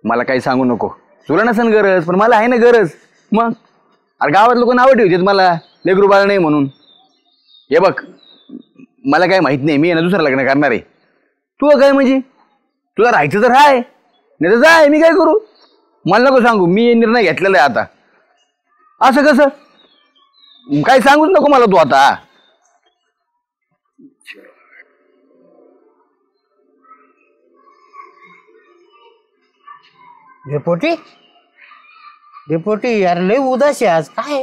मला काही सांगू नको. तुला नसेल गरज पण मला आहे ना गरज. मग अरे गावात लोक नावं ठेवतात मला लेकरू बाळ नाही म्हणून. हे बघ मला काय माहित नाही, मी ना दुसरं लग्न करणार आहे. तू काय म्हणजे तुला राहायचं तर राह नाही तर जाय, मी काय करू? मला नको सांगू, मी निर्णय घेतलेला आहे आता. असं कसं काय सांगूच नको मला तू आता. डेपोटी डेपोटी यार लय उदास आहे आज. काय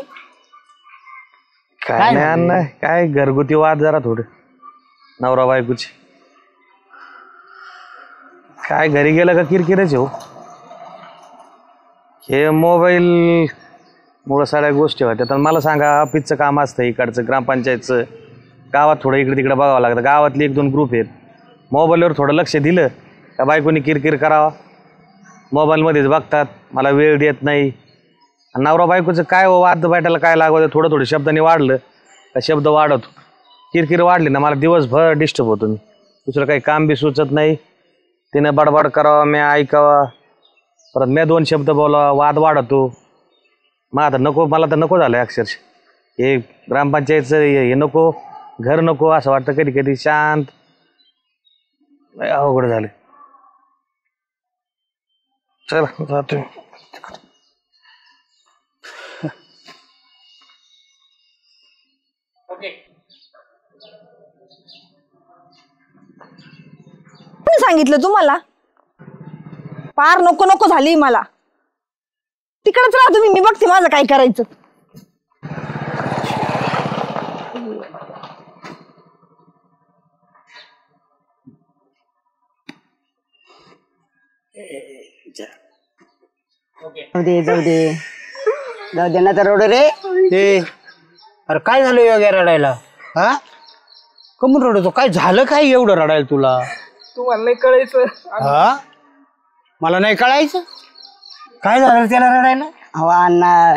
काय नाही अण्णा, काय घरगुती वाद जरा थोडे नवरा बायकोची. काय घरी गेलं का किरकिरच हो. हे मोबाईल मुळे सगळ्या गोष्टी होत्या. तर मला सांगा, ऑफिसचं काम असतं इकडचं, ग्रामपंचायतचं, गावात थोडं इकडे तिकडे बघावं लागतं. गावातले 1-2 ग्रुप आहेत. मोबाईलवर थोडं लक्ष दिलं का बायकोनी किरकिर करावा. मोबाईलमध्येच बघतात, मला वेळ देत नाही. नवरा बायकोचं काय हो, वाद बैठायला काय लागवतं. थोडं थोडं शब्दाने वाढलं का शब्द वाढवतो. किरकिर वाढली ना मला दिवसभर डिस्टर्ब होतो. मी दुसरं काही काम बी सुचत नाही. तिनं बडबड करावा, मी ऐकावा, परत मी 2 शब्द बोलावा, वाद वाढतो. मग आता नको, मला तर नको झालं अक्षरशः. हे ग्रामपंचायतचं हे नको, घर नको असं वाटतं कधी कधी. शांत अवघड झालं. चला जातो. सांगितलं तुम्हाला पार नको नको झाली मला. तिकडेच राहा तुम्ही, मी बघते माझं काय करायचं. जाऊ दे ना तर रोड रे. अरे काय झालं योग्य रडायला? हा कमून रडतो? काय झालं काय एवढं रडायला तुला? तुम्हाला नाही कळायचं. हा मला नाही कळायचं. काय झालं त्याला रडायला? अहो अण्णा,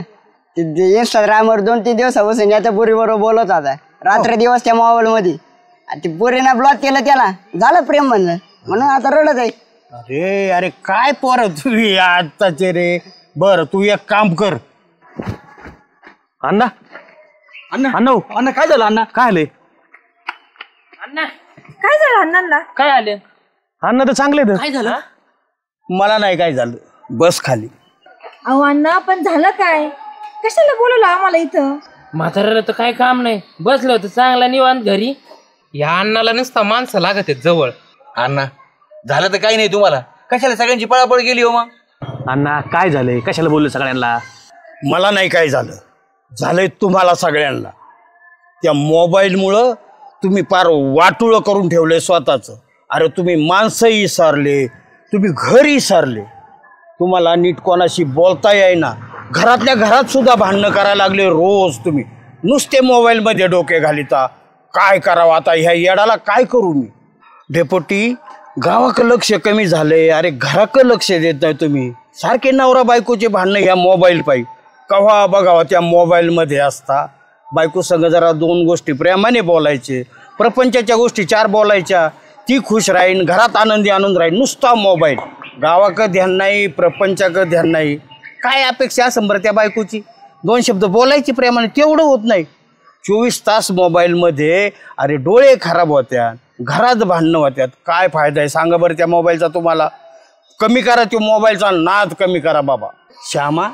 इंस्टाग्रामवर 2-3 दिवसापासून याच्या पोरी बरोबर बोलत होता रात्र दिवस त्या मोबाईल मध्ये. ती पोरीनं ब्लॉक केलं त्याला, झालं प्रेम म्हणलं म्हणून आता रडत आहे. अरे अरे काय पोर तुम्ही आताचे रे. बर तू एक काम कर. अण्णा अण्णा अण्णा अण्णा काय झालं? अण्णा काय आले? काय झालं अण्णांना? काय आले? अण्णा तर चांगले तर. काय झालं? मला नाही काय झालं. बस खाली. अहो अण्णा पण झालं काय? कशाला बोलवलं आम्हाला इथं? म्हाताऱ्याला तर काय काम नाही, बसलं होतं चांगला निवांत घरी. या अण्णाला नुसता माणसं लागत आहेत जवळ. अण्णा झालं तर काही नाही, तुम्हाला कशाला सगळ्यांची पळापळ गेली हो? मग अण्णा काय झालंय, कशाला बोलले सगळ्यांना? मला नाही काय झालं, झालंय तुम्हाला सगळ्यांना. त्या मोबाईलमुळं तुम्ही फार वाटुळं करून ठेवलंय स्वतःचं. अरे तुम्ही माणसंही विसरले, तुम्ही घरही विसरले. तुम्हाला नीट कोणाशी बोलता येईना. घरातल्या घरात सुद्धा भांडणं करायला लागले रोज. तुम्ही नुसते मोबाईलमध्ये डोके घालिता. काय करावं आता ह्या येडाला? काय करू मी? डेपोटी गावाकडं लक्ष कमी झालंय. अरे घराकडं लक्ष देत नाही तुम्ही. सारखे नवरा बायकोचे भांडणं ह्या मोबाईल पायी. कव्हा बघावा त्या मोबाईलमध्ये असता. बायको संग जरा 2 गोष्टी प्रेमाने बोलायचे, प्रपंचाच्या गोष्टी 4 बोलायच्या, ती खुश राहीन, घरात आनंदी आनंद राहील. नुसता मोबाईल. गावाकडं ध्यान नाही, प्रपंचाकडं ध्यान नाही. काय अपेक्षा असं बरं त्या बायकोची? 2 शब्द बोलायची प्रेमाने, तेवढं होत नाही. 24 तास मोबाईलमध्ये. अरे डोळे खराब होत्या, घरात भांडणं होत्यात. काय फायदा आहे सांगा बरं त्या मोबाईलचा तुम्हाला? कमी करा तो मोबाईलचा नाद, कमी करा बाबा. श्यामा,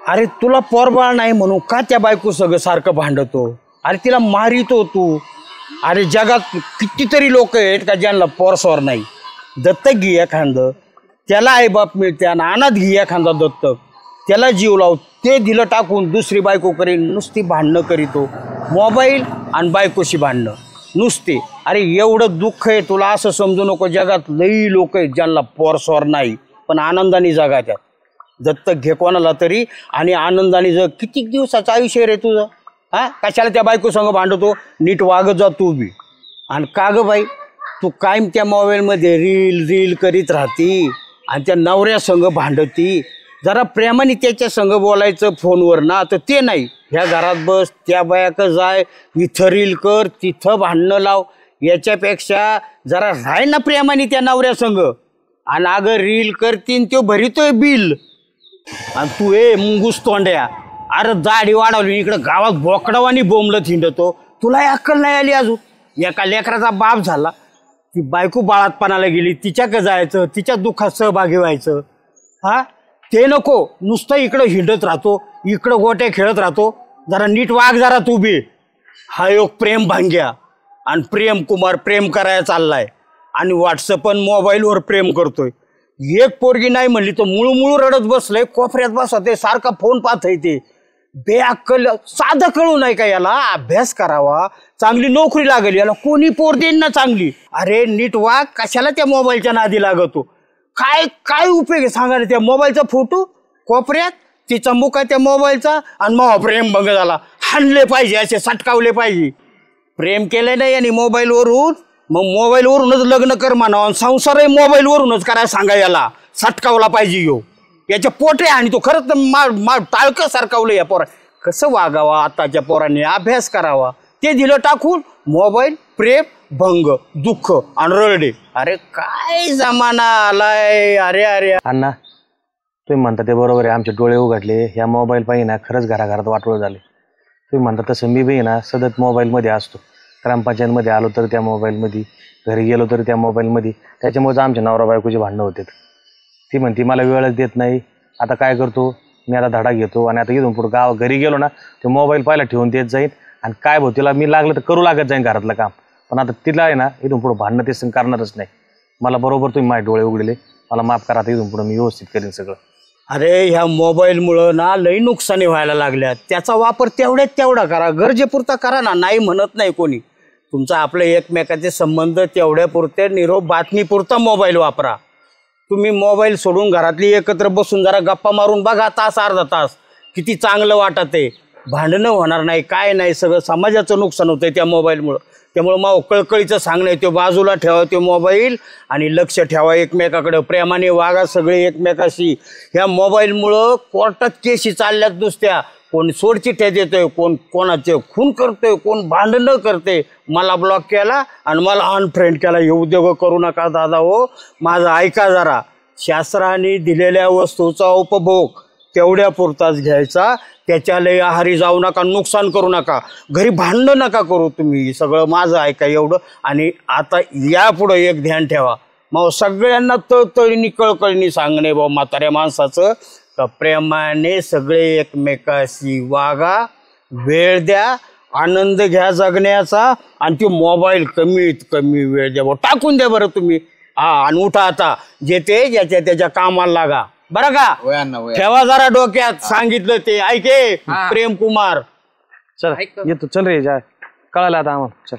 अरे तुला पोरबाळ नाही म्हणून का त्या बायको सगळं सारखं भांडतो? अरे तिला मारितो तू. अरे जगात कितीतरी लोक आहेत का ज्यांना पोरसोर नाही. दत्तक घे एखादं, त्याला आईबाप मिळते. आणि अनाथ घे एखादा दत्तक, त्याला जीव लाव. ते दिलं टाकून दुसरी बायको करीन. नुसती भांडणं करीतो. मोबाईल आणि बायकोशी भांडणं नुसते. अरे एवढं दुःख आहे तुला असं समजू नको. जगात लई लोक आहेत ज्यांना पोरसोर नाही पण आनंदाने जगात्यात. दत्तक घे कोणाला तरी आणि आनंदाने जग. किती दिवसाचं आयुष्य रे तुझं? हा कशाला त्या बायको संग भांडतो? नीट वागत जा तू बी. आणि का ग बाई, तू कायम त्या मोबाईलमध्ये रील करीत राहती आणि त्या नवऱ्या संग भांडती. जरा प्रेमाने त्याच्या संग बोलायचं फोनवर ना, तर ते नाही. ह्या घरात बस, त्या बायाकडं जाय, इथं रील कर, तिथं भांडणं लाव. याच्यापेक्षा जरा राह ना प्रेमाने त्या नवऱ्या संग. आणि अगं रील करतीन तो भरितोय बिल आणि तू मुंगूस तोंड्या अरे दाढी वाढवली इकडं गावात बोकडावानी बोंबलं थिंडतो तुला अक्कल नाही आली अजून एका लेकराचा बाप झाला ती बायको बाळातपणाला गेली तिच्याकडे जायचं तिच्या दुःखात सहभागी व्हायचं हा ते नको नुसतं इकडं हिंडत राहतो इकडं गोट्या खेळत राहतो जरा नीट वाग जरा तू बी हा योग प्रेम भांग्या आणि प्रेम कुमार प्रेम करायला चाललाय आणि व्हॉट्सअप आणि मोबाईलवर प्रेम करतोय एक पोरगी नाही म्हणली तर मुळू रडत बसलंय कोपऱ्यात बसते सारखा फोन पाहत ते बेअक्कल साधं कळू नाही का याला अभ्यास करावा चांगली नोकरी लागेल याला कोणी पोर देईन ना चांगली अरे नीट वाग कशाला त्या मोबाईलच्या नादी लागतो काय काय उपयोग आहे सांगा त्या मोबाईलचा फोटो कोपऱ्यात तिचा मुख आहे त्या मोबाईलचा आणि मग प्रेम भंग झाला हाणले पाहिजे असे सटकावले पाहिजे प्रेम केलंय नाही आणि मोबाईलवरून मग मोबाईलवरूनच लग्न कर म्हणावं संसारही मोबाईलवरूनच करायला सांगा याला सटकावला पाहिजे यो याच्या पोटे आणि तो खरंच टाळकं सरकावलं या पोरा कसं वागावा आताच्या पोरांनी अभ्यास करावा ते दिलं टाकून मोबाईल प्रेम भंग दुःख आणि रडे अरे काय जमाना आलाय अरे अरे अण्णा तुम्ही म्हणता ते बरोबर आहे आमचे डोळे उघडले ह्या मोबाईल पाहिजे ना खरंच घराघरात वाटोळं झाले तुम्ही म्हणता तसं मी बी ना सतत मोबाईलमध्ये असतो ग्रामपंचायतमध्ये आलो तर त्या मोबाईलमध्ये घरी गेलो तर त्या मोबाईलमध्ये त्याच्यामुळेच आमच्या नवरा बायकोची भांडणं होते ती म्हणती मला वेळच देत नाही आता काय करतो मी आता धडा घेतो आणि आता इथून पुढं घरी गेलो ना ते मोबाईल पहिला ठेवून देत जाईन आणि काय भाऊ तिला मी लागलं तर करू लागत जाईन घरातलं काम पण आता तिला आहे ना इथून पुढं भांडणं ते करणारच नाही मला बरोबर तुम्ही माझे डोळे उघडले मला माफ करा आता इथून पुढं मी व्यवस्थित करीन सगळं अरे ह्या मोबाईलमुळं ना लई नुकसानी व्हायला लागल्या त्याचा वापर तेवढ्यात तेवढा करा गरजेपुरता करा ना नाही म्हणत नाही कोणी तुमचा आपले एकमेकाचे संबंध तेवढ्या पुरते निरोप बातमीपुरता मोबाईल वापरा तुम्ही मोबाईल सोडून घरातली एकत्र बसून जरा गप्पा मारून बघा तास अर्धा तास किती चांगलं वाटत आहे भांडणं होणार नाही काय नाही सगळं समाजाचं नुकसान होतंय त्या मोबाईलमुळं त्यामुळं मग कळकळीचं सांगणं आहे तो बाजूला ठेवा तो मोबाईल आणि लक्ष ठेवा एकमेकाकडे प्रेमाने वागा सगळे एकमेकाशी ह्या मोबाईलमुळं कोर्टात केसी चालल्यात नुसत्या कोण सोडचिठ्ठ्या देतोय कोण कोणाचे खून करतोय कोण भांडणं करते मला ब्लॉक केला आणि मला अनफ्रेंड केला हे उद्योग करू नका दादा हो माझं ऐका जरा शास्त्राने दिलेल्या वस्तूचा उपभोग तेवढ्या पुरताच घ्यायचा त्याच्या लय आहारी जाऊ नका नुकसान करू नका घरी भांडणं नका करू तुम्ही सगळं माझं ऐका एवढं आणि आता यापुढं एक ध्यान ठेवा मग सगळ्यांना तळतळीनी कळकळीनी सांगणे बाबा म्हाताऱ्या माणसाचं का प्रेमाने सगळे एकमेकाशी वागा वेळ द्या आनंद घ्या जगण्याचा आणि तो मोबाईल कमीत कमी वेळ द्या टाकून द्या बरं तुम्ही हा आणि उठा आता जे ते ज्याच्या त्याच्या कामाला लागा बरं का ठेवा जरा डोक्यात सांगितलं ते ऐके प्रेम कुमार चल येतो चल रे जा कळालं आता आम्हाला चल